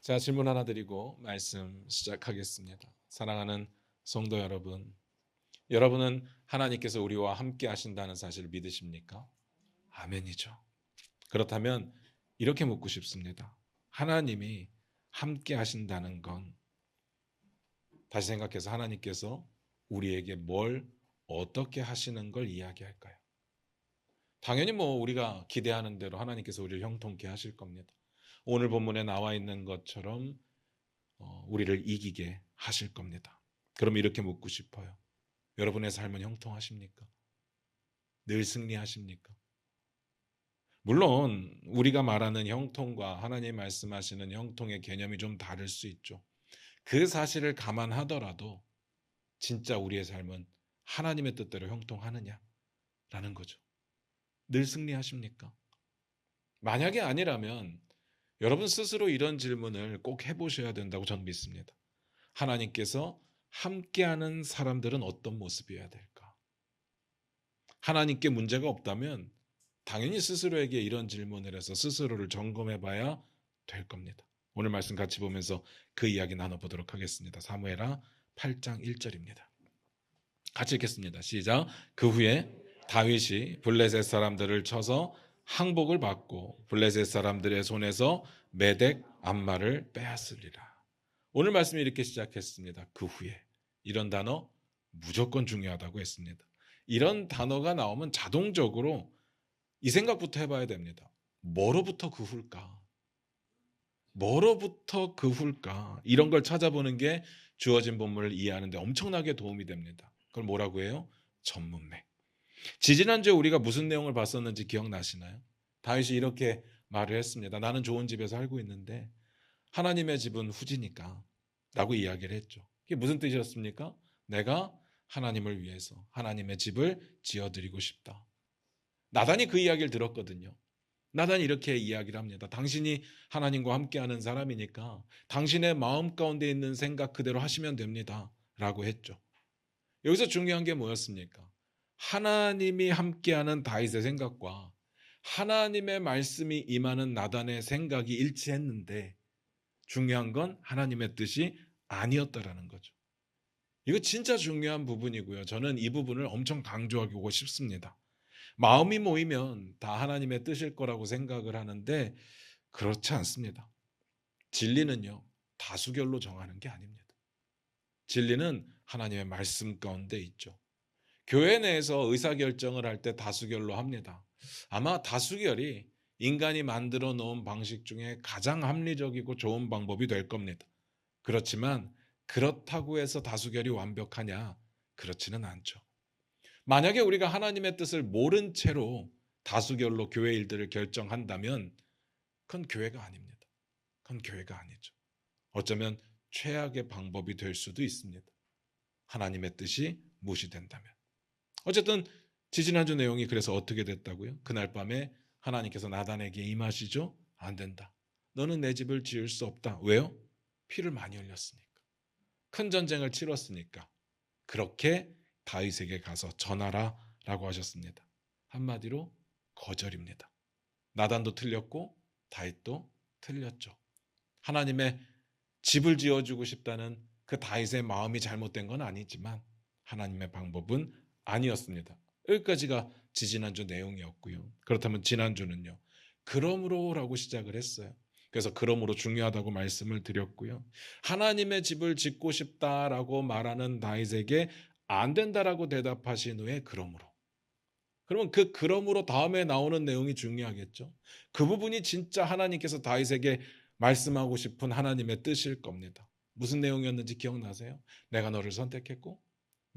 자, 질문 하나 드리고 말씀 시작하겠습니다. 사랑하는 성도 여러분, 여러분은 하나님께서 우리와 함께 하신다는 사실을 믿으십니까? 아멘이죠. 그렇다면 이렇게 묻고 싶습니다. 하나님이 함께 하신다는 건 다시 생각해서 하나님께서 우리에게 뭘 어떻게 하시는 걸 이야기할까요? 당연히 우리가 기대하는 대로 하나님께서 우리를 형통케 하실 겁니다. 오늘 본문에 나와 있는 것처럼 우리를 이기게 하실 겁니다. 그럼 이렇게 묻고 싶어요. 여러분의 삶은 형통하십니까? 늘 승리하십니까? 물론 우리가 말하는 형통과 하나님 말씀하시는 형통의 개념이 좀 다를 수 있죠. 그 사실을 감안하더라도 진짜 우리의 삶은 하나님의 뜻대로 형통하느냐라는 거죠. 늘 승리하십니까? 만약에 아니라면 여러분 스스로 이런 질문을 꼭 해보셔야 된다고 저는 믿습니다. 하나님께서 함께하는 사람들은 어떤 모습이어야 될까? 하나님께 문제가 없다면 당연히 스스로에게 이런 질문을 해서 스스로를 점검해 봐야 될 겁니다. 오늘 말씀 같이 보면서 그 이야기 나눠보도록 하겠습니다. 사무엘하 8장 1절입니다. 같이 읽겠습니다. 시작. 그 후에 다윗이 블레셋 사람들을 쳐서 항복을 받고 블레셋 사람들의 손에서 메덱 암말을 빼앗으리라. 오늘 말씀이 이렇게 시작했습니다. 그 후에. 이런 단어 무조건 중요하다고 했습니다. 이런 단어가 나오면 자동적으로 이 생각부터 해봐야 됩니다. 뭐로부터 그 후일까? 뭐로부터 그 후일까? 이런 걸 찾아보는 게 주어진 본문을 이해하는 데 엄청나게 도움이 됩니다. 그걸 뭐라고 해요? 전문맥. 지지난주에 우리가 무슨 내용을 봤었는지 기억나시나요? 다윗이 이렇게 말을 했습니다. 나는 좋은 집에 살고 있는데 하나님의 집은 후지니까 라고 이야기를 했죠. 그게 무슨 뜻이었습니까? 내가 하나님을 위해서 하나님의 집을 지어드리고 싶다. 나단이 그 이야기를 들었거든요. 나단이 이렇게 이야기를 합니다. 당신이 하나님과 함께하는 사람이니까 당신의 마음 가운데 있는 생각 그대로 하시면 됩니다. 라고 했죠. 여기서 중요한 게 뭐였습니까? 하나님이 함께하는 다윗의 생각과 하나님의 말씀이 임하는 나단의 생각이 일치했는데 중요한 건 하나님의 뜻이 아니었다라는 거죠. 이거 진짜 중요한 부분이고요. 저는 이 부분을 엄청 강조하고 싶습니다. 마음이 모이면 다 하나님의 뜻일 거라고 생각을 하는데 그렇지 않습니다. 진리는요, 다수결로 정하는 게 아닙니다. 진리는 하나님의 말씀 가운데 있죠. 교회 내에서 의사결정을 할 때 다수결로 합니다. 아마 다수결이 인간이 만들어 놓은 방식 중에 가장 합리적이고 좋은 방법이 될 겁니다. 그렇지만 그렇다고 해서 다수결이 완벽하냐? 그렇지는 않죠. 만약에 우리가 하나님의 뜻을 모른 채로 다수결로 교회 일들을 결정한다면 그건 교회가 아닙니다. 그건 교회가 아니죠. 어쩌면 최악의 방법이 될 수도 있습니다. 하나님의 뜻이 무시된다면. 어쨌든 지지난주 내용이 그래서 어떻게 됐다고요? 그날 밤에 하나님께서 나단에게 임하시죠? 안 된다. 너는 내 집을 지을 수 없다. 왜요? 피를 많이 흘렸으니까. 큰 전쟁을 치렀으니까. 그렇게 다윗에게 가서 전하라라고 하셨습니다. 한마디로 거절입니다. 나단도 틀렸고 다윗도 틀렸죠. 하나님의 집을 지어주고 싶다는 그 다윗의 마음이 잘못된 건 아니지만 하나님의 방법은 아니었습니다. 여기까지가 지지난주 내용이었고요. 그렇다면 지난주는요. 그러므로라고 시작을 했어요. 그래서 그러므로 중요하다고 말씀을 드렸고요. 하나님의 집을 짓고 싶다라고 말하는 다윗에게 안 된다라고 대답하신 후에 그러므로. 그러면 그 그러므로 다음에 나오는 내용이 중요하겠죠. 그 부분이 진짜 하나님께서 다윗에게 말씀하고 싶은 하나님의 뜻일 겁니다. 무슨 내용이었는지 기억나세요? 내가 너를 선택했고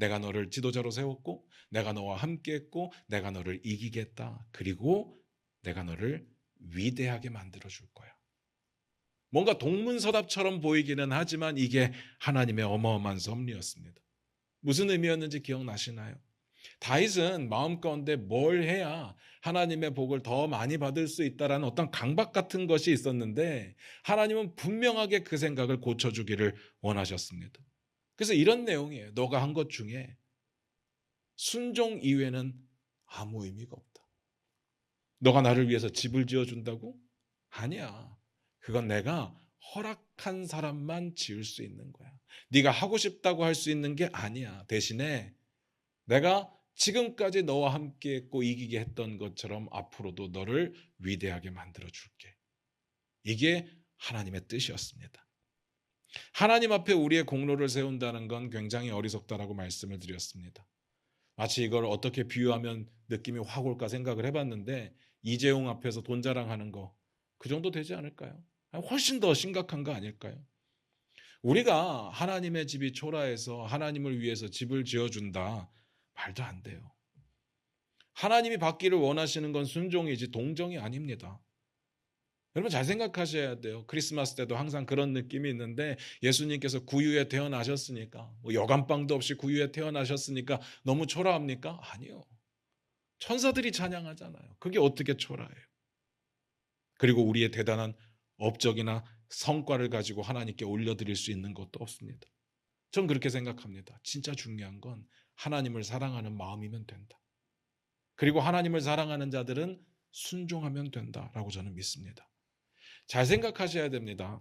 내가 너를 지도자로 세웠고 내가 너와 함께했고 내가 너를 이기겠다. 그리고 내가 너를 위대하게 만들어 줄 거야. 뭔가 동문서답처럼 보이기는 하지만 이게 하나님의 어마어마한 섭리였습니다. 무슨 의미였는지 기억나시나요? 다윗은 마음 가운데 뭘 해야 하나님의 복을 더 많이 받을 수 있다라는 어떤 강박 같은 것이 있었는데 하나님은 분명하게 그 생각을 고쳐주기를 원하셨습니다. 그래서 이런 내용이에요. 너가 한 것 중에 순종 이외에는 아무 의미가 없다. 너가 나를 위해서 집을 지어준다고? 아니야. 그건 내가 허락한 사람만 지을 수 있는 거야. 네가 하고 싶다고 할 수 있는 게 아니야. 대신에 내가 지금까지 너와 함께 했고 이기게 했던 것처럼 앞으로도 너를 위대하게 만들어 줄게. 이게 하나님의 뜻이었습니다. 하나님 앞에 우리의 공로를 세운다는 건 굉장히 어리석다라고 말씀을 드렸습니다. 마치 이걸 어떻게 비유하면 느낌이 확 올까 생각을 해봤는데 이재용 앞에서 돈 자랑하는 거 그 정도 되지 않을까요? 훨씬 더 심각한 거 아닐까요? 우리가 하나님의 집이 초라해서 하나님을 위해서 집을 지어준다. 말도 안 돼요. 하나님이 받기를 원하시는 건 순종이지 동정이 아닙니다. 여러분 잘 생각하셔야 돼요. 크리스마스 때도 항상 그런 느낌이 있는데 예수님께서 구유에 태어나셨으니까 뭐 여간빵도 없이 구유에 태어나셨으니까 너무 초라합니까? 아니요. 천사들이 찬양하잖아요. 그게 어떻게 초라해요? 그리고 우리의 대단한 업적이나 성과를 가지고 하나님께 올려드릴 수 있는 것도 없습니다. 전 그렇게 생각합니다. 진짜 중요한 건 하나님을 사랑하는 마음이면 된다. 그리고 하나님을 사랑하는 자들은 순종하면 된다라고 저는 믿습니다. 잘 생각하셔야 됩니다.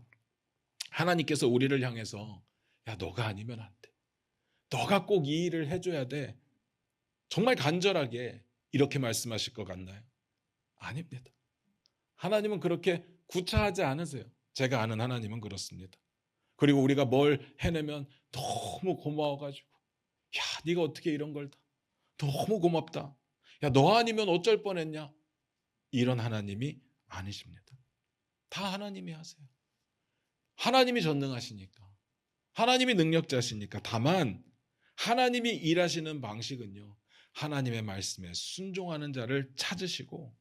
하나님께서 우리를 향해서 야 너가 아니면 안 돼. 너가 꼭 이 일을 해줘야 돼. 정말 간절하게 이렇게 말씀하실 것 같나요? 아닙니다. 하나님은 그렇게 구차하지 않으세요. 제가 아는 하나님은 그렇습니다. 그리고 우리가 뭘 해내면 너무 고마워가지고 야 네가 어떻게 이런 걸 다 너무 고맙다. 야 너 아니면 어쩔 뻔했냐. 이런 하나님이 아니십니다. 다 하나님이 하세요. 하나님이 전능하시니까. 하나님이 능력자시니까. 다만 하나님이 일하시는 방식은요. 하나님의 말씀에 순종하는 자를 찾으시고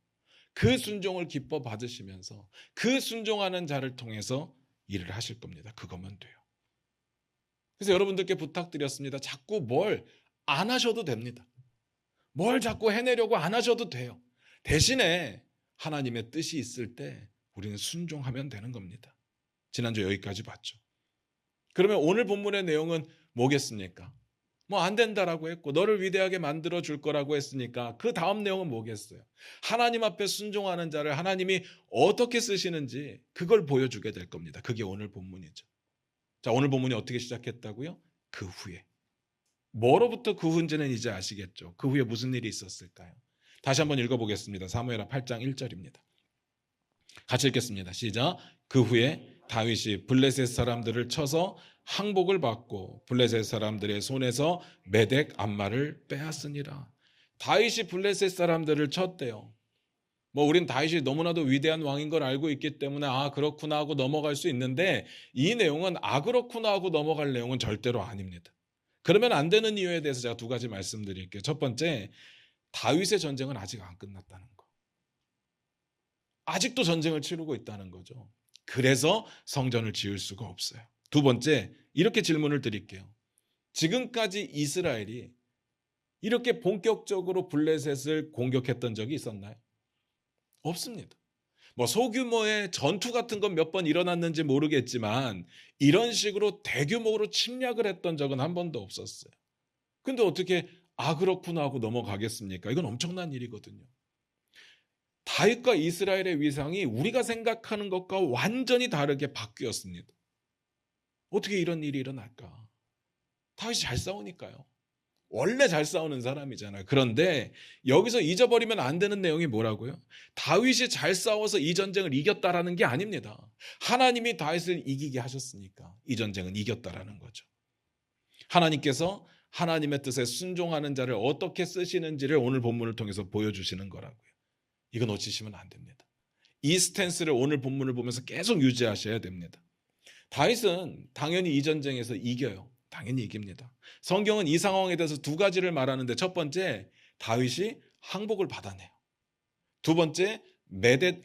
그 순종을 기뻐 받으시면서 그 순종하는 자를 통해서 일을 하실 겁니다. 그거면 돼요. 그래서 여러분들께 부탁드렸습니다. 자꾸 뭘 안 하셔도 됩니다. 뭘 자꾸 해내려고 안 하셔도 돼요. 대신에 하나님의 뜻이 있을 때 우리는 순종하면 되는 겁니다. 지난주 여기까지 봤죠. 그러면 오늘 본문의 내용은 뭐겠습니까? 뭐 안 된다라고 했고 너를 위대하게 만들어 줄 거라고 했으니까 그 다음 내용은 뭐겠어요? 하나님 앞에 순종하는 자를 하나님이 어떻게 쓰시는지 그걸 보여주게 될 겁니다. 그게 오늘 본문이죠. 자, 오늘 본문이 어떻게 시작했다고요? 그 후에. 뭐로부터 그 후인지는 이제 아시겠죠. 그 후에 무슨 일이 있었을까요? 다시 한번 읽어보겠습니다. 사무엘하 8장 1절입니다. 같이 읽겠습니다. 시작. 그 후에 다윗이 블레셋 사람들을 쳐서 항복을 받고 블레셋 사람들의 손에서 메덱 암마를 빼앗으니라. 다윗이 블레셋 사람들을 쳤대요. 뭐 우린 다윗이 너무나도 위대한 왕인 걸 알고 있기 때문에 아 그렇구나 하고 넘어갈 수 있는데 이 내용은 아 그렇구나 하고 넘어갈 내용은 절대로 아닙니다. 그러면 안 되는 이유에 대해서 제가 두 가지 말씀드릴게요. 첫 번째, 다윗의 전쟁은 아직 안 끝났다는 거. 아직도 전쟁을 치르고 있다는 거죠. 그래서 성전을 지을 수가 없어요. 두 번째, 이렇게 질문을 드릴게요. 지금까지 이스라엘이 이렇게 본격적으로 블레셋을 공격했던 적이 있었나요? 없습니다. 뭐 소규모의 전투 같은 건 몇 번 일어났는지 모르겠지만 이런 식으로 대규모로 침략을 했던 적은 한 번도 없었어요. 근데 어떻게 아 그렇구나 하고 넘어가겠습니까? 이건 엄청난 일이거든요. 다윗과 이스라엘의 위상이 우리가 생각하는 것과 완전히 다르게 바뀌었습니다. 어떻게 이런 일이 일어날까? 다윗이 잘 싸우니까요. 원래 잘 싸우는 사람이잖아요. 그런데 여기서 잊어버리면 안 되는 내용이 뭐라고요? 다윗이 잘 싸워서 이 전쟁을 이겼다라는 게 아닙니다. 하나님이 다윗을 이기게 하셨으니까 이 전쟁은 이겼다라는 거죠. 하나님께서 하나님의 뜻에 순종하는 자를 어떻게 쓰시는지를 오늘 본문을 통해서 보여주시는 거라고요. 이거 놓치시면 안 됩니다. 이 스탠스를 오늘 본문을 보면서 계속 유지하셔야 됩니다. 다윗은 당연히 이 전쟁에서 이겨요. 당연히 이깁니다. 성경은 이 상황에 대해서 두 가지를 말하는데 첫 번째, 다윗이 항복을 받아내요. 두 번째, 메뎃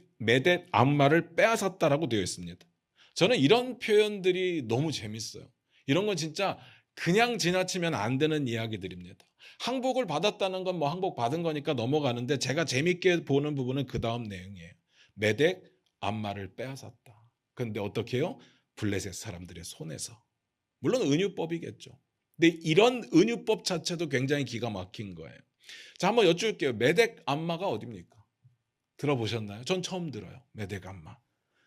암마를 빼앗았다라고 되어 있습니다. 저는 이런 표현들이 너무 재밌어요. 이런 건 진짜 그냥 지나치면 안 되는 이야기들입니다. 항복을 받았다는 건 뭐 항복 받은 거니까 넘어가는데 제가 재밌게 보는 부분은 그 다음 내용이에요. 메뎃 암마를 빼앗았다. 그런데 어떻게 해요? 블레셋 사람들의 손에서. 물론 은유법이겠죠. 근데 이런 은유법 자체도 굉장히 기가 막힌 거예요. 자, 한번 여쭐게요. 메뎃 암마가 어디입니까? 들어보셨나요? 전 처음 들어요. 메뎃 암마.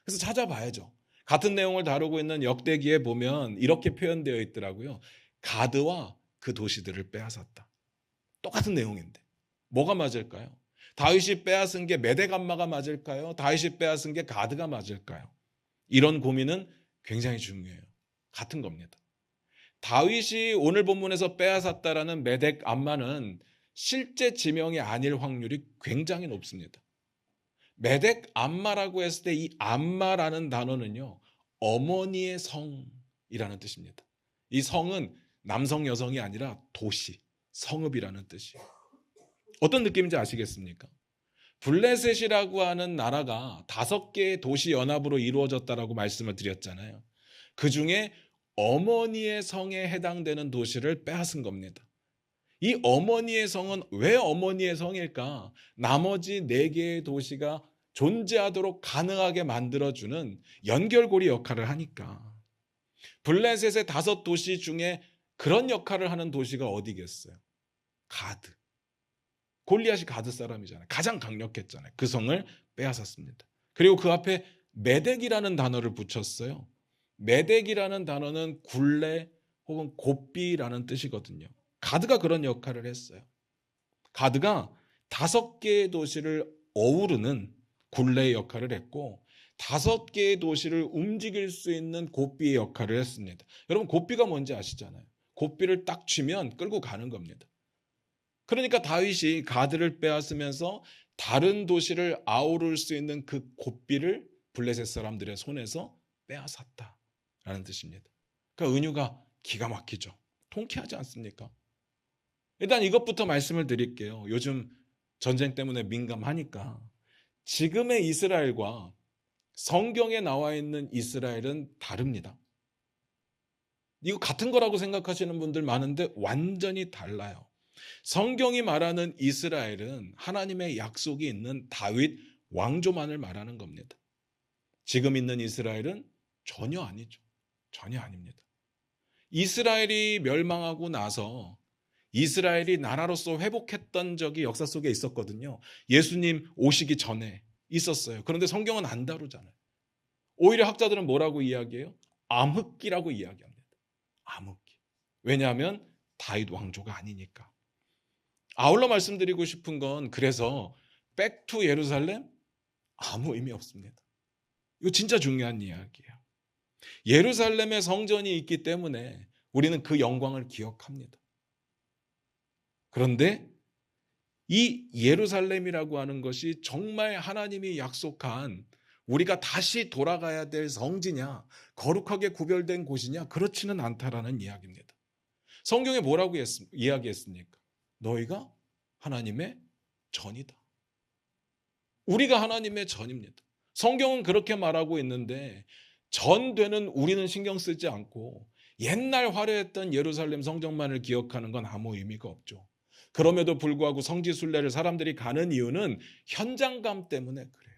그래서 찾아봐야죠. 같은 내용을 다루고 있는 역대기에 보면 이렇게 표현되어 있더라고요. 가드와 그 도시들을 빼앗았다. 똑같은 내용인데 뭐가 맞을까요? 다윗이 빼앗은 게 메대감마가 맞을까요? 다윗이 빼앗은 게 가드가 맞을까요? 이런 고민은 굉장히 중요해요. 같은 겁니다. 다윗이 오늘 본문에서 빼앗았다라는 메덱 암마는 실제 지명이 아닐 확률이 굉장히 높습니다. 메덱 암마라고 했을 때 이 암마라는 단어는요, 어머니의 성이라는 뜻입니다. 이 성은 남성 여성이 아니라 도시, 성읍이라는 뜻이에요. 어떤 느낌인지 아시겠습니까? 블레셋이라고 하는 나라가 5개의 도시 연합으로 이루어졌다라고 말씀을 드렸잖아요. 그 중에 어머니의 성에 해당되는 도시를 빼앗은 겁니다. 이 어머니의 성은 왜 어머니의 성일까? 나머지 4개의 도시가 존재하도록 가능하게 만들어주는 연결고리 역할을 하니까. 블레셋의 5도시 중에 그런 역할을 하는 도시가 어디겠어요? 가드. 골리앗이 가드 사람이잖아요. 가장 강력했잖아요. 그 성을 빼앗았습니다. 그리고 그 앞에 메덱이라는 단어를 붙였어요. 메덱이라는 단어는 굴레 혹은 곱비라는 뜻이거든요. 가드가 그런 역할을 했어요. 가드가 5개의 도시를 어우르는 굴레의 역할을 했고 5개의 도시를 움직일 수 있는 곱비의 역할을 했습니다. 여러분 곱비가 뭔지 아시잖아요. 곱비를 딱 쥐면 끌고 가는 겁니다. 그러니까 다윗이 가드를 빼앗으면서 다른 도시를 아우를 수 있는 그 곱비를 블레셋 사람들의 손에서 빼앗았다라는 뜻입니다. 그러니까 은유가 기가 막히죠. 통쾌하지 않습니까? 일단 이것부터 말씀을 드릴게요. 요즘 전쟁 때문에 민감하니까 지금의 이스라엘과 성경에 나와 있는 이스라엘은 다릅니다. 이거 같은 거라고 생각하시는 분들 많은데 완전히 달라요. 성경이 말하는 이스라엘은 하나님의 약속이 있는 다윗 왕조만을 말하는 겁니다. 지금 있는 이스라엘은 전혀 아니죠. 전혀 아닙니다. 이스라엘이 멸망하고 나서 이스라엘이 나라로서 회복했던 적이 역사 속에 있었거든요. 예수님 오시기 전에 있었어요. 그런데 성경은 안 다루잖아요. 오히려 학자들은 뭐라고 이야기해요? 암흑기라고 이야기합니다. 암흑기. 왜냐하면 다윗 왕조가 아니니까. 아울러 말씀드리고 싶은 건 그래서 백투 예루살렘 아무 의미 없습니다. 이거 진짜 중요한 이야기예요. 예루살렘에 성전이 있기 때문에 우리는 그 영광을 기억합니다. 그런데 이 예루살렘이라고 하는 것이 정말 하나님이 약속한 우리가 다시 돌아가야 될 성지냐, 거룩하게 구별된 곳이냐, 그렇지는 않다라는 이야기입니다. 성경에 뭐라고 이야기했습니까? 너희가 하나님의 전이다. 우리가 하나님의 전입니다. 성경은 그렇게 말하고 있는데 전되는 우리는 신경 쓰지 않고 옛날 화려했던 예루살렘 성전만을 기억하는 건 아무 의미가 없죠. 그럼에도 불구하고 성지순례를 사람들이 가는 이유는 현장감 때문에 그래요.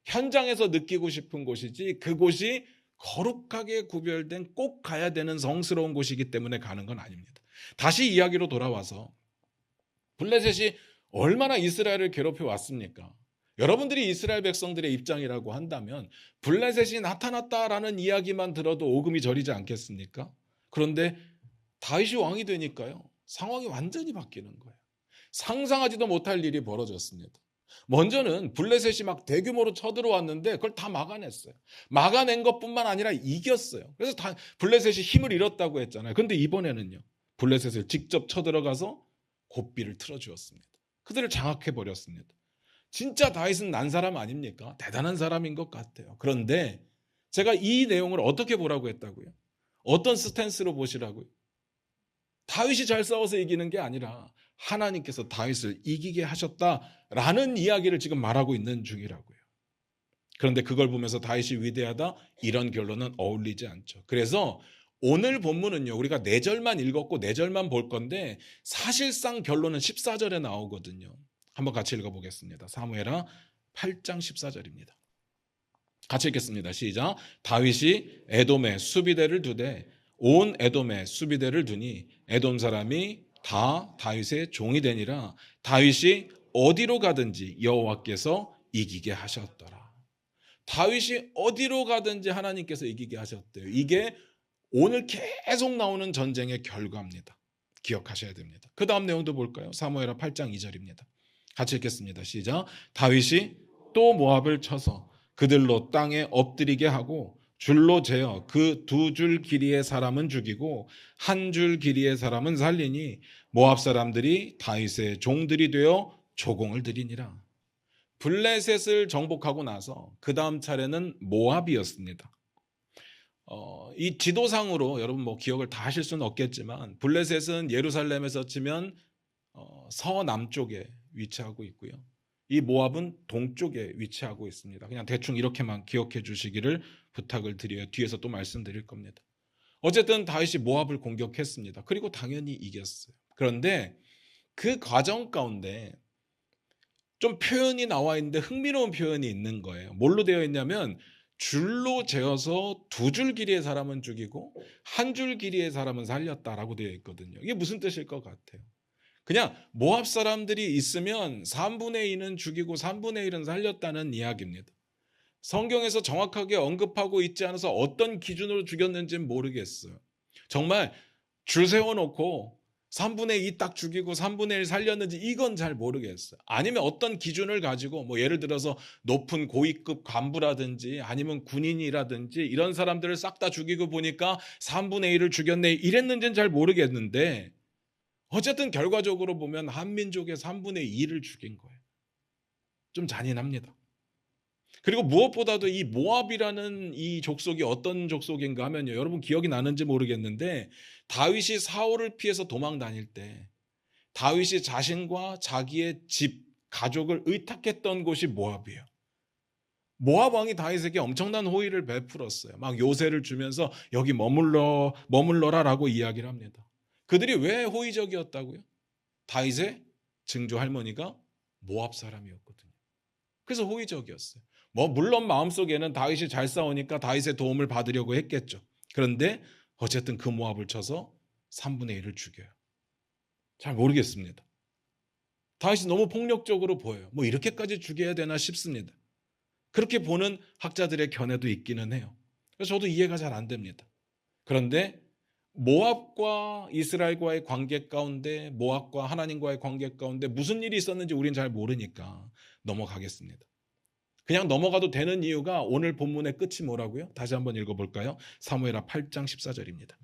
현장에서 느끼고 싶은 곳이지 그곳이 거룩하게 구별된 꼭 가야 되는 성스러운 곳이기 때문에 가는 건 아닙니다. 다시 이야기로 돌아와서 블레셋이 얼마나 이스라엘을 괴롭혀 왔습니까? 여러분들이 이스라엘 백성들의 입장이라고 한다면 블레셋이 나타났다라는 이야기만 들어도 오금이 저리지 않겠습니까? 그런데 다윗이 왕이 되니까요. 상황이 완전히 바뀌는 거예요. 상상하지도 못할 일이 벌어졌습니다. 먼저는 블레셋이 막 대규모로 쳐들어왔는데 그걸 다 막아냈어요. 막아낸 것뿐만 아니라 이겼어요. 그래서 다 블레셋이 힘을 잃었다고 했잖아요. 그런데 이번에는요. 블레셋을 직접 쳐들어가서 곱비를 틀어주었습니다. 그들을 장악해버렸습니다. 진짜 다윗은 난 사람 아닙니까? 대단한 사람인 것 같아요. 그런데 제가 이 내용을 어떻게 보라고 했다고요? 어떤 스탠스로 보시라고요? 다윗이 잘 싸워서 이기는 게 아니라 하나님께서 다윗을 이기게 하셨다라는 이야기를 지금 말하고 있는 중이라고요. 그런데 그걸 보면서 다윗이 위대하다 이런 결론은 어울리지 않죠. 그래서 오늘 본문은요. 우리가 4절만 읽었고 4절만 볼 건데 사실상 결론은 14절에 나오거든요. 한번 같이 읽어보겠습니다. 사무엘하 8장 14절입니다. 같이 읽겠습니다. 시작. 다윗이 에돔에 수비대를 두되 온 에돔에 수비대를 두니 에돔 사람이 다 다윗의 종이 되니라. 다윗이 어디로 가든지 여호와께서 이기게 하셨더라. 다윗이 어디로 가든지 하나님께서 이기게 하셨대요. 이게 오늘 계속 나오는 전쟁의 결과입니다. 기억하셔야 됩니다. 그 다음 내용도 볼까요? 사무엘하 8장 2절입니다. 같이 읽겠습니다. 시작. 다윗이 또 모압을 쳐서 그들로 땅에 엎드리게 하고 줄로 재어 그 2줄 길이의 사람은 죽이고 1줄 길이의 사람은 살리니 모압 사람들이 다윗의 종들이 되어 조공을 드리니라. 블레셋을 정복하고 나서 그 다음 차례는 모압이었습니다. 이 지도상으로 여러분 뭐 기억을 다 하실 수는 없겠지만 블레셋은 예루살렘에서 치면 서남쪽에 위치하고 있고요. 이 모압은 동쪽에 위치하고 있습니다. 그냥 대충 이렇게만 기억해 주시기를 부탁을 드려요. 뒤에서 또 말씀드릴 겁니다. 어쨌든 다윗이 모압을 공격했습니다. 그리고 당연히 이겼어요. 그런데 그 과정 가운데 좀 표현이 나와 있는데 흥미로운 표현이 있는 거예요. 뭘로 되어 있냐면 줄로 재어서 2줄 길이의 사람은 죽이고 1줄 길이의 사람은 살렸다라고 되어 있거든요. 이게 무슨 뜻일 것 같아요? 그냥 모압 사람들이 있으면 3분의 2는 죽이고 3분의 1은 살렸다는 이야기입니다. 성경에서 정확하게 언급하고 있지 않아서 어떤 기준으로 죽였는지는 모르겠어요. 정말 줄 세워놓고 3분의 2 딱 죽이고 3분의 1 살렸는지 이건 잘 모르겠어요. 아니면 어떤 기준을 가지고 뭐 예를 들어서 높은 고위급 간부라든지 아니면 군인이라든지 이런 사람들을 싹 다 죽이고 보니까 3분의 1을 죽였네 이랬는지는 잘 모르겠는데 어쨌든 결과적으로 보면 한민족의 3분의 2를 죽인 거예요. 좀 잔인합니다. 그리고 무엇보다도 이 모압이라는 이 족속이 어떤 족속인가 하면요. 여러분 기억이 나는지 모르겠는데 다윗이 사울을 피해서 도망 다닐 때 다윗이 자신과 자기의 집, 가족을 의탁했던 곳이 모압이에요. 모압 왕이 다윗에게 엄청난 호의를 베풀었어요. 막 요새를 주면서 여기 머물러라라고 이야기를 합니다. 그들이 왜 호의적이었다고요? 다윗의 증조 할머니가 모압 사람이었거든요. 그래서 호의적이었어요. 뭐 물론 마음속에는 다윗이 잘 싸우니까 다윗의 도움을 받으려고 했겠죠. 그런데 어쨌든 그 모압을 쳐서 3분의 1을 죽여요. 잘 모르겠습니다. 다윗이 너무 폭력적으로 보여요. 뭐 이렇게까지 죽여야 되나 싶습니다. 그렇게 보는 학자들의 견해도 있기는 해요. 그래서 저도 이해가 잘 안 됩니다. 그런데 모압과 이스라엘과의 관계 가운데 모압과 하나님과의 관계 가운데 무슨 일이 있었는지 우리는 잘 모르니까 넘어가겠습니다. 그냥 넘어가도 되는 이유가 오늘 본문의 끝이 뭐라고요? 다시 한번 읽어볼까요? 사무엘하 8장 14절입니다.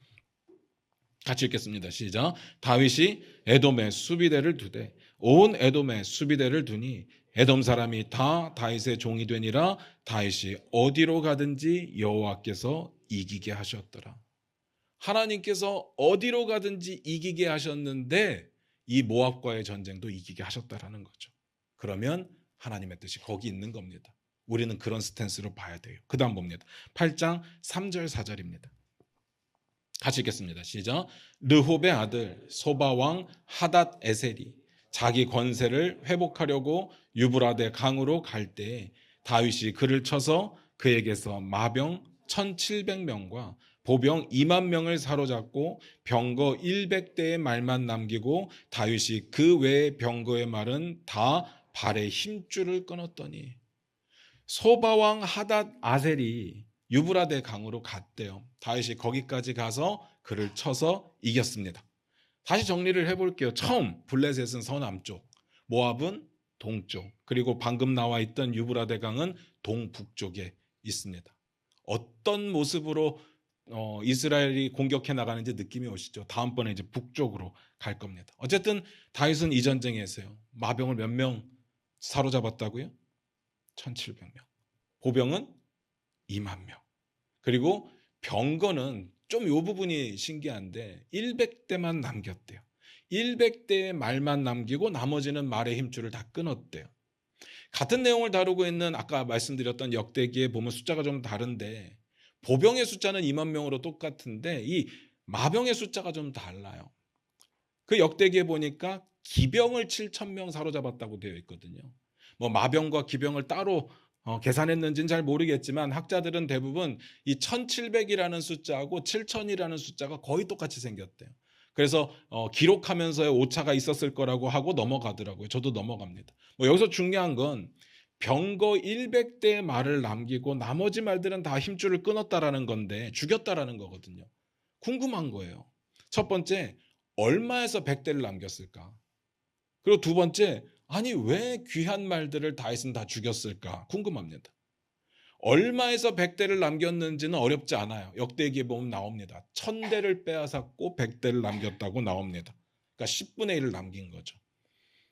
같이 읽겠습니다. 시작. 다윗이 에돔에 수비대를 두되 온 에돔에 수비대를 두니 에돔 사람이 다 다윗의 종이 되니라. 다윗이 어디로 가든지 여호와께서 이기게 하셨더라. 하나님께서 어디로 가든지 이기게 하셨는데 이 모압과의 전쟁도 이기게 하셨다라는 거죠. 그러면 하나님의 뜻이 거기 있는 겁니다. 우리는 그런 스탠스로 봐야 돼요. 그 다음 봅니다. 8장 3절 4절입니다. 같이 읽겠습니다. 시작. 르홉의 아들 소바왕 하닷 에셀이 자기 권세를 회복하려고 유브라데 강으로 갈 때에 다윗이 그를 쳐서 그에게서 마병 1700명과 보병 2만 명을 사로잡고 병거 100대의 말만 남기고 다윗이 그 외의 병거의 말은 다 발에 힘줄을 끊었더니 소바왕 하닷 아셀이 유브라데 강으로 갔대요. 다윗이 거기까지 가서 그를 쳐서 이겼습니다. 다시 정리를 해볼게요. 처음 블레셋은 서남쪽, 모압은 동쪽, 그리고 방금 나와 있던 유브라데 강은 동북쪽에 있습니다. 어떤 모습으로 이스라엘이 공격해 나가는지 느낌이 오시죠? 다음번에 이제 북쪽으로 갈 겁니다. 어쨌든 다윗은 이 전쟁에서요. 마병을 몇 명 사로잡았다고요? 1700명. 보병은 2만 명. 그리고 병거는 좀 이 부분이 신기한데 100대만 남겼대요. 100대의 말만 남기고 나머지는 말의 힘줄을 다 끊었대요. 같은 내용을 다루고 있는 아까 말씀드렸던 역대기에 보면 숫자가 좀 다른데 보병의 숫자는 2만 명으로 똑같은데 이 마병의 숫자가 좀 달라요. 그 역대기에 보니까 기병을 7,000명 사로잡았다고 되어 있거든요. 뭐 마병과 기병을 따로 계산했는지는 잘 모르겠지만 학자들은 대부분 이 1700이라는 숫자하고 7000이라는 숫자가 거의 똑같이 생겼대요. 그래서 기록하면서의 오차가 있었을 거라고 하고 넘어가더라고요. 저도 넘어갑니다. 뭐 여기서 중요한 건 병거 100대의 말을 남기고 나머지 말들은 다 힘줄을 끊었다라는 건데 죽였다라는 거거든요. 궁금한 거예요. 첫 번째, 얼마에서 100대를 남겼을까? 그리고 두 번째, 아니 왜 귀한 말들을 다윗은 다 죽였을까? 궁금합니다. 얼마에서 100대를 남겼는지는 어렵지 않아요. 역대기에 보면 나옵니다. 1000대를 빼앗았고 100대를 남겼다고 나옵니다. 그러니까 10분의 1을 남긴 거죠.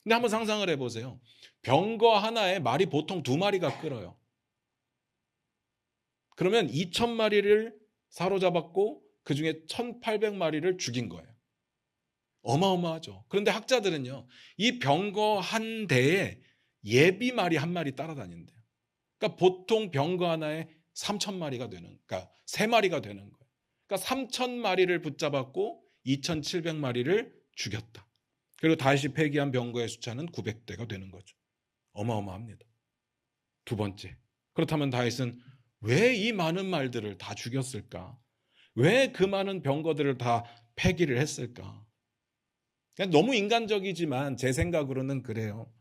근데 한번 상상을 해보세요. 병거 하나에 말이 보통 2마리가 끌어요. 그러면 2000마리를 사로잡았고 그중에 1800마리를 죽인 거예요. 어마어마하죠. 그런데 학자들은요, 이 병거 한 대에 예비 말이 한 마리 따라다닌대요. 그러니까 보통 병거 하나에 3000마리가 되는, 그러니까 3마리가 되는 거예요. 그러니까 3000마리를 붙잡았고 2700마리를 죽였다. 그리고 다시 폐기한 병거의 숫자는 900대가 되는 거죠. 어마어마합니다. 두 번째, 그렇다면 다윗은 왜 이 많은 말들을 다 죽였을까? 왜 그 많은 병거들을 다 폐기를 했을까? 그냥 너무 인간적이지만 제 생각으로는 그래요.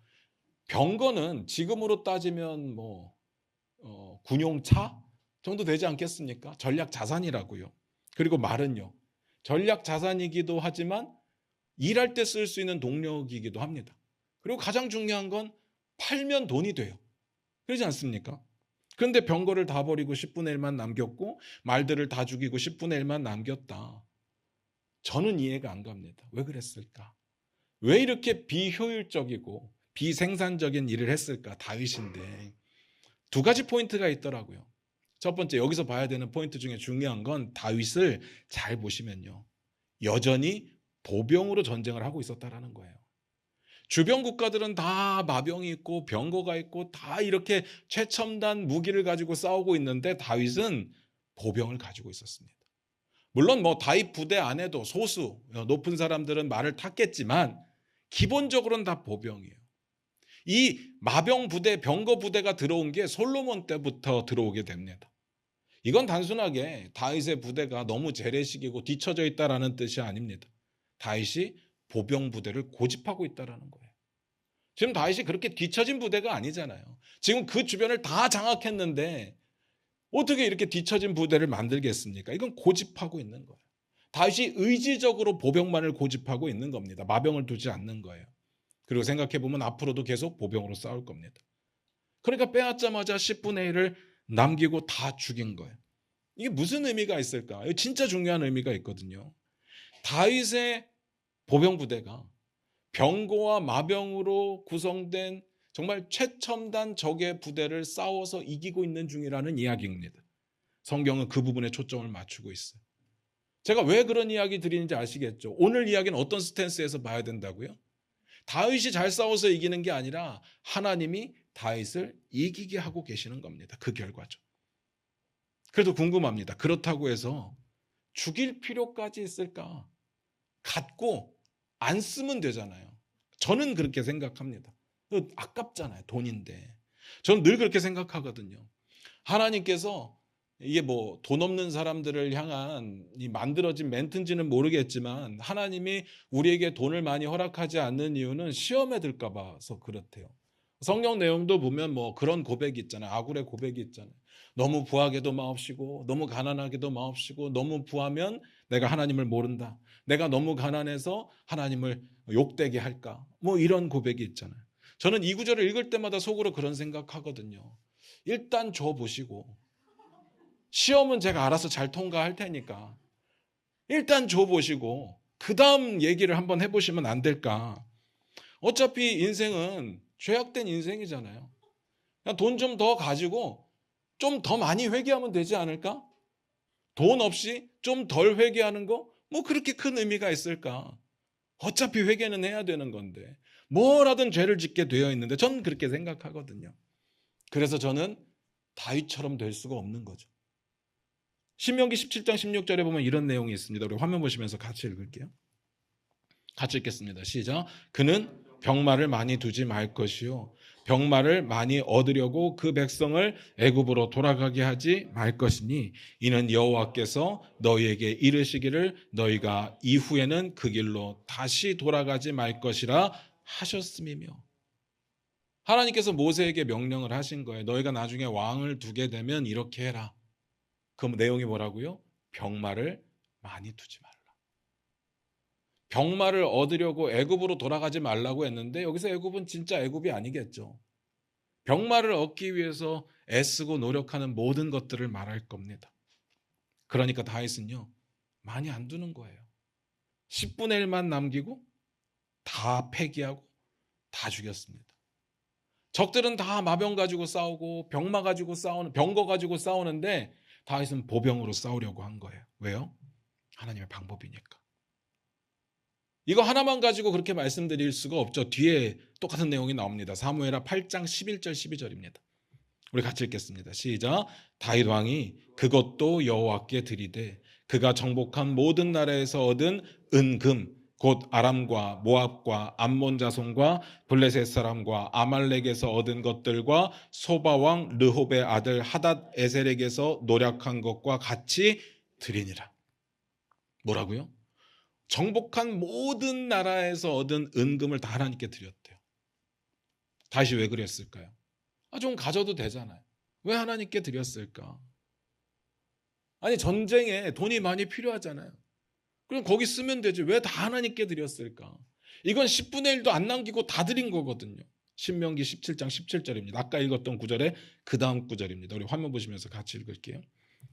병거는 지금으로 따지면 군용차 정도 되지 않겠습니까? 전략 자산이라고요. 그리고 말은요, 전략 자산이기도 하지만 일할 때 쓸 수 있는 동력이기도 합니다. 그리고 가장 중요한 건 팔면 돈이 돼요. 그러지 않습니까? 그런데 병거를 다 버리고 10분의 1만 남겼고 말들을 다 죽이고 10분의 1만 남겼다. 저는 이해가 안 갑니다. 왜 그랬을까? 왜 이렇게 비효율적이고 비생산적인 일을 했을까? 다윗인데. 두 가지 포인트가 있더라고요. 첫 번째, 여기서 봐야 되는 포인트 중에 중요한 건 다윗을 잘 보시면요, 여전히 보병으로 전쟁을 하고 있었다라는 거예요. 주변 국가들은 다 마병이 있고 병거가 있고 다 이렇게 최첨단 무기를 가지고 싸우고 있는데 다윗은 보병을 가지고 있었습니다. 물론 다윗 부대 안에도 소수 높은 사람들은 말을 탔겠지만 기본적으로는 다 보병이에요. 이 마병 부대, 병거 부대가 들어온 게 솔로몬 때부터 들어오게 됩니다. 이건 단순하게 다윗의 부대가 너무 재래식이고 뒤처져 있다라는 뜻이 아닙니다. 다윗이 보병 부대를 고집하고 있다라는 거예요. 지금 다윗이 그렇게 뒤처진 부대가 아니잖아요. 지금 그 주변을 다 장악했는데 어떻게 이렇게 뒤처진 부대를 만들겠습니까? 이건 고집하고 있는 거예요. 다윗이 의지적으로 보병만을 고집하고 있는 겁니다. 마병을 두지 않는 거예요. 그리고 생각해보면 앞으로도 계속 보병으로 싸울 겁니다. 그러니까 빼앗자마자 10분의 1을 남기고 다 죽인 거예요. 이게 무슨 의미가 있을까? 진짜 중요한 의미가 있거든요. 다윗의 보병 부대가 병거와 마병으로 구성된 정말 최첨단 적의 부대를 싸워서 이기고 있는 중이라는 이야기입니다. 성경은 그 부분에 초점을 맞추고 있어요. 제가 왜 그런 이야기 드리는지 아시겠죠? 오늘 이야기는 어떤 스탠스에서 봐야 된다고요? 다윗이 잘 싸워서 이기는 게 아니라 하나님이 다윗을 이기게 하고 계시는 겁니다. 그 결과죠. 그래도 궁금합니다. 그렇다고 해서 죽일 필요까지 있을까? 갖고 안 쓰면 되잖아요. 저는 그렇게 생각합니다. 아깝잖아요. 돈인데. 저는 늘 그렇게 생각하거든요. 하나님께서 이게 돈 없는 사람들을 향한 이 만들어진 멘트인지는 모르겠지만 하나님이 우리에게 돈을 많이 허락하지 않는 이유는 시험에 들까 봐서 그렇대요. 성경 내용도 보면 그런 고백이 있잖아요. 아굴의 고백이 있잖아요. 너무 부하게도 마옵시고 너무 가난하게도 마옵시고 너무 부하면 내가 하나님을 모른다. 내가 너무 가난해서 하나님을 욕되게 할까? 이런 고백이 있잖아요. 저는 이 구절을 읽을 때마다 속으로 그런 생각하거든요. 일단 줘보시고 시험은 제가 알아서 잘 통과할 테니까 일단 줘보시고 그 다음 얘기를 한번 해보시면 안 될까? 어차피 인생은 죄악된 인생이잖아요. 돈 좀 더 가지고 좀 더 많이 회개하면 되지 않을까? 돈 없이 좀 덜 회개하는 거? 그렇게 큰 의미가 있을까? 어차피 회개는 해야 되는 건데 뭘 하든 죄를 짓게 되어 있는데 저는 그렇게 생각하거든요. 그래서 저는 다윗처럼 될 수가 없는 거죠. 신명기 17장 16절에 보면 이런 내용이 있습니다. 우리 화면 보시면서 같이 읽을게요. 같이 읽겠습니다. 시작. 그는 병마를 많이 두지 말 것이요 병마를 많이 얻으려고 그 백성을 애굽으로 돌아가게 하지 말 것이니 이는 여호와께서 너희에게 이르시기를 너희가 이후에는 그 길로 다시 돌아가지 말 것이라 하셨음이며. 하나님께서 모세에게 명령을 하신 거예요. 너희가 나중에 왕을 두게 되면 이렇게 해라. 그 내용이 뭐라고요? 병마를 많이 두지 말라. 병마를 얻으려고 애굽으로 돌아가지 말라고 했는데 여기서 애굽은 진짜 애굽이 아니겠죠. 병마를 얻기 위해서 애쓰고 노력하는 모든 것들을 말할 겁니다. 그러니까 다윗은요, 많이 안 두는 거예요. 10분의 1만 남기고 다 폐기하고 다 죽였습니다. 적들은 다 마병 가지고 싸우고 병마 가지고 싸우는, 병거 가지고 싸우는데 다윗은 보병으로 싸우려고 한 거예요. 왜요? 하나님의 방법이니까. 이거 하나만 가지고 그렇게 말씀드릴 수가 없죠. 뒤에 똑같은 내용이 나옵니다. 사무엘하 8장 11절 12절입니다. 우리 같이 읽겠습니다. 시작. 다윗 왕이 그것도 여호와께 드리되 그가 정복한 모든 나라에서 얻은 은금 곧 아람과 모압과 암몬 자손과 블레셋 사람과 아말렉에서 얻은 것들과 소바 왕 르홉의 아들 하닷 에셀에게서 노력한 것과 같이 드리니라. 뭐라고요? 정복한 모든 나라에서 얻은 은금을 다 하나님께 드렸대요. 다시 왜 그랬을까요? 좀 가져도 되잖아요. 왜 하나님께 드렸을까? 아니, 전쟁에 돈이 많이 필요하잖아요. 그럼 거기 쓰면 되지. 왜 다 하나님께 드렸을까? 이건 10분의 1도 안 남기고 다 드린 거거든요. 신명기 17장 17절입니다. 아까 읽었던 구절에 그 다음 구절입니다. 우리 화면 보시면서 같이 읽을게요.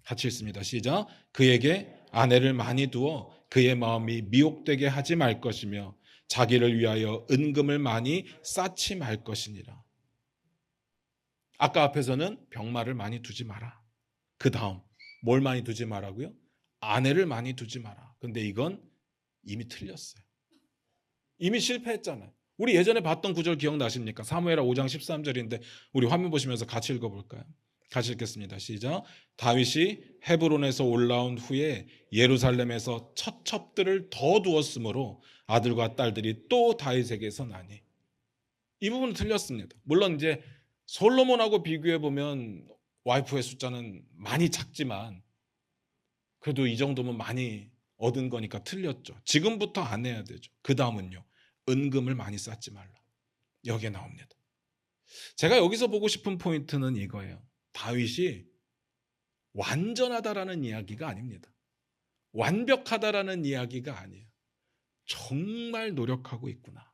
같이 읽습니다. 시작. 그에게 아내를 많이 두어 그의 마음이 미혹되게 하지 말 것이며 자기를 위하여 은금을 많이 쌓지 말 것이니라. 아까 앞에서는 병마를 많이 두지 마라. 그 다음 뭘 많이 두지 마라고요? 아내를 많이 두지 마라. 근데 이건 이미 틀렸어요. 이미 실패했잖아요. 우리 예전에 봤던 구절 기억나십니까? 사무엘하 5장 13절인데 우리 화면 보시면서 같이 읽어볼까요? 같이 읽겠습니다. 시작. 다윗이 헤브론에서 올라온 후에 예루살렘에서 처첩들을 더 두었으므로 아들과 딸들이 또 다윗에게서 나니. 이 부분은 틀렸습니다. 물론 이제 솔로몬하고 비교해 보면 와이프의 숫자는 많이 작지만 그래도 이 정도면 많이 얻은 거니까 틀렸죠. 지금부터 안 해야 되죠. 그 다음은요, 은금을 많이 쌓지 말라. 여기에 나옵니다. 제가 여기서 보고 싶은 포인트는 이거예요. 다윗이 완전하다라는 이야기가 아닙니다. 완벽하다라는 이야기가 아니에요. 정말 노력하고 있구나.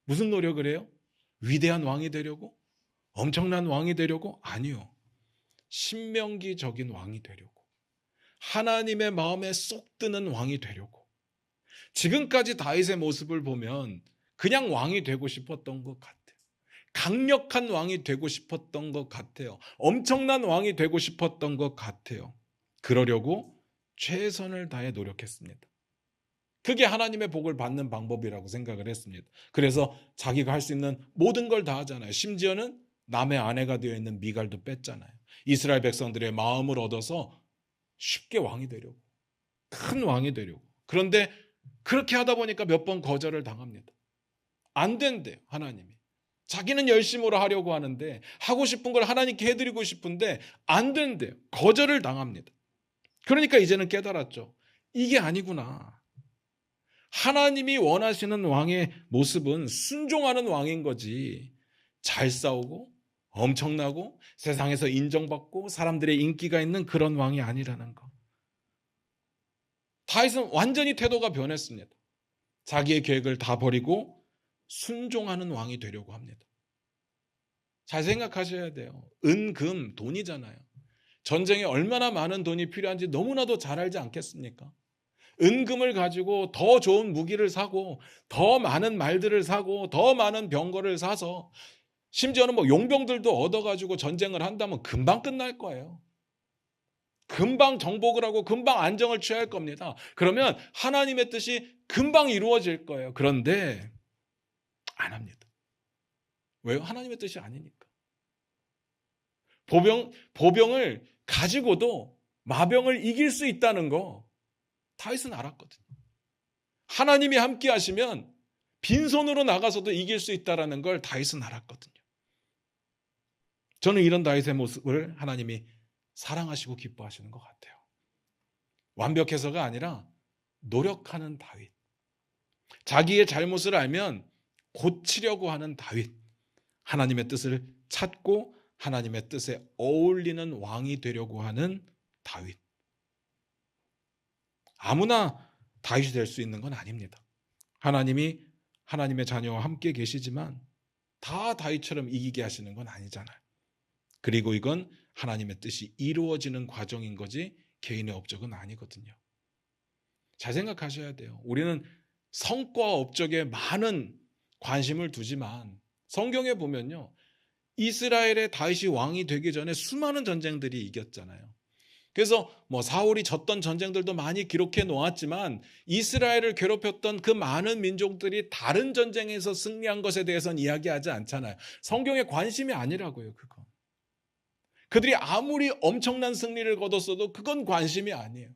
무슨 노력을 해요? 위대한 왕이 되려고? 엄청난 왕이 되려고? 아니요. 신명기적인 왕이 되려고. 하나님의 마음에 쏙 드는 왕이 되려고. 지금까지 다윗의 모습을 보면 그냥 왕이 되고 싶었던 것 같아요. 강력한 왕이 되고 싶었던 것 같아요. 엄청난 왕이 되고 싶었던 것 같아요. 그러려고 최선을 다해 노력했습니다. 그게 하나님의 복을 받는 방법이라고 생각을 했습니다. 그래서 자기가 할 수 있는 모든 걸 다 하잖아요. 심지어는 남의 아내가 되어 있는 미갈도 뺐잖아요. 이스라엘 백성들의 마음을 얻어서 쉽게 왕이 되려고, 큰 왕이 되려고. 그런데 그렇게 하다 보니까 몇 번 거절을 당합니다. 안 된대요, 하나님이. 자기는 열심으로 하려고 하는데, 하고 싶은 걸 하나님께 해드리고 싶은데 안 된대요. 거절을 당합니다. 그러니까 이제는 깨달았죠. 이게 아니구나. 하나님이 원하시는 왕의 모습은 순종하는 왕인 거지, 잘 싸우고 엄청나고 세상에서 인정받고 사람들의 인기가 있는 그런 왕이 아니라는 거. 다윗은 완전히 태도가 변했습니다. 자기의 계획을 다 버리고 순종하는 왕이 되려고 합니다. 잘 생각하셔야 돼요. 은금, 돈이잖아요. 전쟁에 얼마나 많은 돈이 필요한지 너무나도 잘 알지 않겠습니까? 은금을 가지고 더 좋은 무기를 사고 더 많은 말들을 사고 더 많은 병거를 사서 심지어는 용병들도 얻어가지고 전쟁을 한다면 금방 끝날 거예요. 금방 정복을 하고 금방 안정을 취할 겁니다. 그러면 하나님의 뜻이 금방 이루어질 거예요. 그런데 안 합니다. 왜요? 하나님의 뜻이 아니니까. 보병을 가지고도 마병을 이길 수 있다는 거 다윗은 알았거든요. 하나님이 함께 하시면 빈손으로 나가서도 이길 수 있다는 걸 다윗은 알았거든요. 저는 이런 다윗의 모습을 하나님이 사랑하시고 기뻐하시는 것 같아요. 완벽해서가 아니라 노력하는 다윗. 자기의 잘못을 알면 고치려고 하는 다윗. 하나님의 뜻을 찾고 하나님의 뜻에 어울리는 왕이 되려고 하는 다윗. 아무나 다윗이 될 수 있는 건 아닙니다. 하나님이 하나님의 자녀와 함께 계시지만 다 다윗처럼 이기게 하시는 건 아니잖아요. 그리고 이건 하나님의 뜻이 이루어지는 과정인 거지 개인의 업적은 아니거든요. 잘 생각하셔야 돼요. 우리는 성과 업적에 많은 관심을 두지만 성경에 보면요, 이스라엘의 다윗이 왕이 되기 전에 수많은 전쟁들이 이겼잖아요. 그래서 사울이 졌던 전쟁들도 많이 기록해 놓았지만 이스라엘을 괴롭혔던 그 많은 민족들이 다른 전쟁에서 승리한 것에 대해서는 이야기하지 않잖아요. 성경에 관심이 아니라고요. 그건 그들이 아무리 엄청난 승리를 거뒀어도 그건 관심이 아니에요.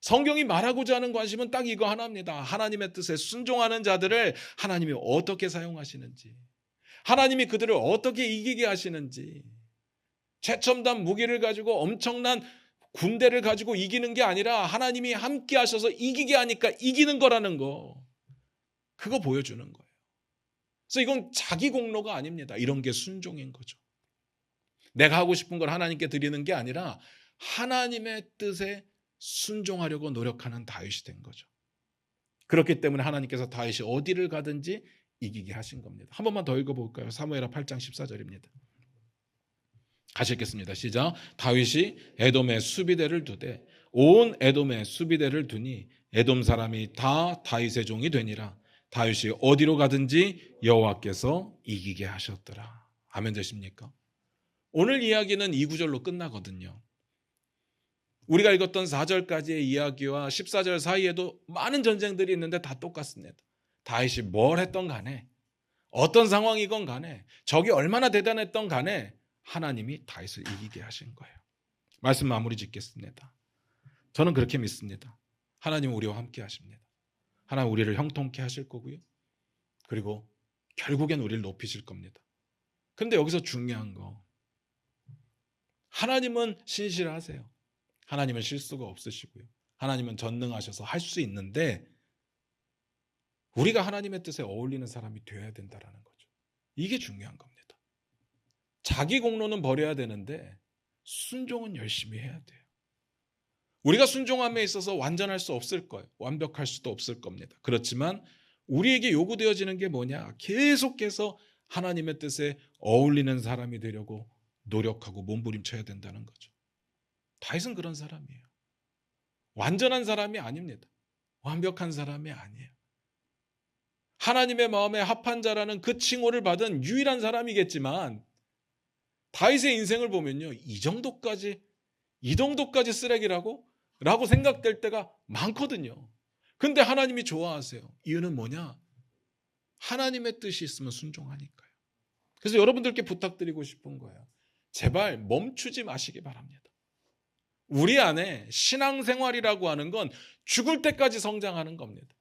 성경이 말하고자 하는 관심은 딱 이거 하나입니다. 하나님의 뜻에 순종하는 자들을 하나님이 어떻게 사용하시는지, 하나님이 그들을 어떻게 이기게 하시는지, 최첨단 무기를 가지고 엄청난 군대를 가지고 이기는 게 아니라 하나님이 함께 하셔서 이기게 하니까 이기는 거라는 거, 그거 보여주는 거예요. 그래서 이건 자기 공로가 아닙니다. 이런 게 순종인 거죠. 내가 하고 싶은 걸 하나님께 드리는 게 아니라 하나님의 뜻에 순종하려고 노력하는 다윗이 된 거죠. 그렇기 때문에 하나님께서 다윗이 어디를 가든지 이기게 하신 겁니다. 한 번만 더 읽어볼까요? 사무엘하 8장 14절입니다. 같이 읽겠습니다. 시작. 다윗이 에돔에 수비대를 두되 온 에돔에 수비대를 두니 에돔 사람이 다 다윗의 종이 되니라. 다윗이 어디로 가든지 여호와께서 이기게 하셨더라. 아멘 되십니까? 오늘 이야기는 2구절로 끝나거든요. 우리가 읽었던 4절까지의 이야기와 14절 사이에도 많은 전쟁들이 있는데 다 똑같습니다. 다윗이 뭘 했던 간에, 어떤 상황이건 간에, 적이 얼마나 대단했던 간에 하나님이 다윗을 이기게 하신 거예요. 말씀 마무리 짓겠습니다. 저는 그렇게 믿습니다. 하나님은 우리와 함께 하십니다. 하나님 우리를 형통케 하실 거고요. 그리고 결국엔 우리를 높이실 겁니다. 그런데 여기서 중요한 거, 하나님은 신실하세요. 하나님은 실수가 없으시고요. 하나님은 전능하셔서 할 수 있는데 우리가 하나님의 뜻에 어울리는 사람이 되어야 된다는 거죠. 이게 중요한 겁니다. 자기 공로는 버려야 되는데 순종은 열심히 해야 돼요. 우리가 순종함에 있어서 완전할 수 없을 거예요. 완벽할 수도 없을 겁니다. 그렇지만 우리에게 요구되어지는 게 뭐냐? 계속해서 하나님의 뜻에 어울리는 사람이 되려고 노력하고 몸부림쳐야 된다는 거죠. 다윗은 그런 사람이에요. 완전한 사람이 아닙니다. 완벽한 사람이 아니에요. 하나님의 마음에 합한 자라는 그 칭호를 받은 유일한 사람이겠지만 다윗의 인생을 보면요, 이 정도까지 쓰레기라고? 라고 생각될 때가 많거든요. 근데 하나님이 좋아하세요. 이유는 뭐냐? 하나님의 뜻이 있으면 순종하니까요. 그래서 여러분들께 부탁드리고 싶은 거예요. 제발 멈추지 마시기 바랍니다. 우리 안에 신앙생활이라고 하는 건 죽을 때까지 성장하는 겁니다.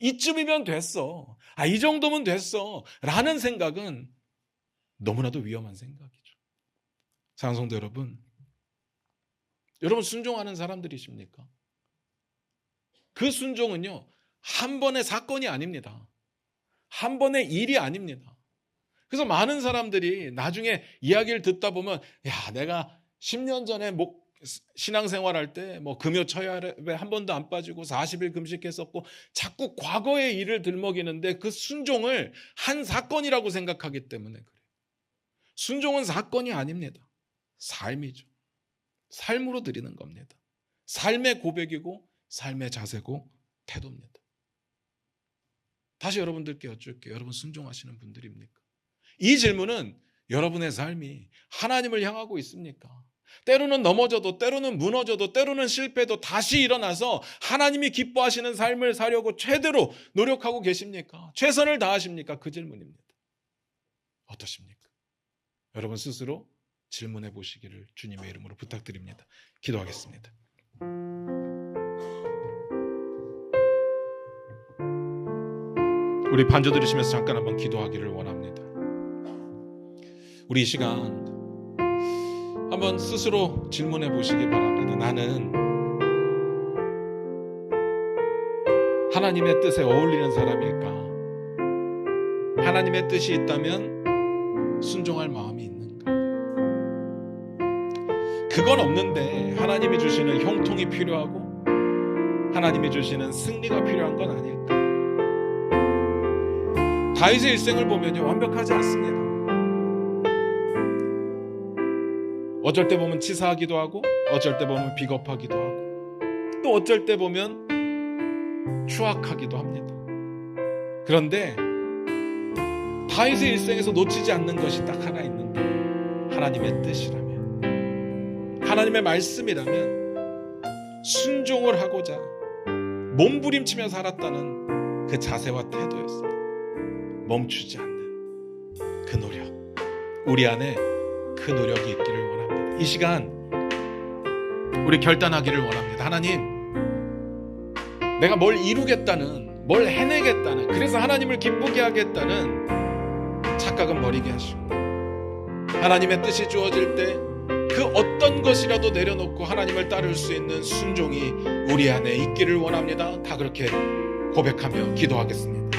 이쯤이면 됐어. 이 정도면 됐어. 라는 생각은 너무나도 위험한 생각이죠. 사랑하는 성도 여러분 순종하는 사람들이십니까? 그 순종은요, 한 번의 사건이 아닙니다. 한 번의 일이 아닙니다. 그래서 많은 사람들이 나중에 이야기를 듣다 보면, 야, 내가 10년 전에 신앙생활할 때 금요 처야에 한 번도 안 빠지고 40일 금식했었고 자꾸 과거의 일을 들먹이는데 그 순종을 한 사건이라고 생각하기 때문에 그래요. 순종은 사건이 아닙니다. 삶이죠. 삶으로 드리는 겁니다. 삶의 고백이고 삶의 자세고 태도입니다. 다시 여러분들께 여쭐게요. 여러분 순종하시는 분들입니까? 이 질문은 여러분의 삶이 하나님을 향하고 있습니까? 때로는 넘어져도, 때로는 무너져도, 때로는 실패도 다시 일어나서 하나님이 기뻐하시는 삶을 살려고 최대로 노력하고 계십니까? 최선을 다하십니까? 그 질문입니다. 어떠십니까? 여러분 스스로 질문해 보시기를 주님의 이름으로 부탁드립니다. 기도하겠습니다. 우리 반주 들으시면서 잠깐 한번 기도하기를 원합니다. 우리 이 시간 한번 스스로 질문해 보시기 바랍니다. 나는 하나님의 뜻에 어울리는 사람일까? 하나님의 뜻이 있다면 순종할 마음이 있는가? 그건 없는데 하나님이 주시는 형통이 필요하고 하나님이 주시는 승리가 필요한 건 아닐까? 다윗의 일생을 보면요, 완벽하지 않습니다. 어쩔 때 보면 치사하기도 하고, 어쩔 때 보면 비겁하기도 하고, 또 어쩔 때 보면 추악하기도 합니다. 그런데 다윗의 일생에서 놓치지 않는 것이 딱 하나 있는데, 하나님의 뜻이라면, 하나님의 말씀이라면 순종을 하고자 몸부림치며 살았다는 그 자세와 태도였습니다. 멈추지 않는 그 노력, 우리 안에 그 노력이 있기를 원합니다. 이 시간 우리 결단하기를 원합니다. 하나님, 내가 뭘 이루겠다는, 뭘 해내겠다는, 그래서 하나님을 기쁘게 하겠다는 착각은 버리게 하시고, 하나님의 뜻이 주어질 때 그 어떤 것이라도 내려놓고 하나님을 따를 수 있는 순종이 우리 안에 있기를 원합니다. 다 그렇게 고백하며 기도하겠습니다.